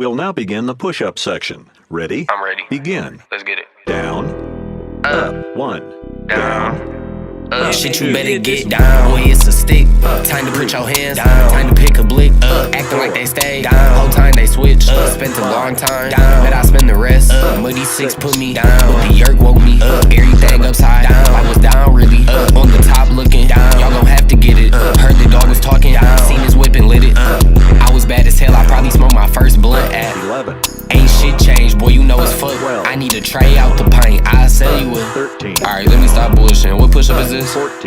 We'll now begin the push-up section. Ready? I'm ready. Begin. Let's get it. Down, up, 1, down, up. Shit, you better get down. Boy, it's a stick. Time to put your hands down. Time to pick a blick. Acting like they stay down. Whole time they switch. Spent a long time. Bet I spend the rest. Muddy 6 put me down. But the yerk woke me. Everything upside down. I was down really. On the top looking down. Y'all gon' have to get it. Heard the dog was talking. Seen his whip and lit it. I was bad as hell. I probably smoked my first blunt at 11, Ain't shit changed, boy, you know it's fuck. 12. I need a tray out the pint. I'll sell you a 13, Alright, let me stop bullshitting. What push-up is this? 14.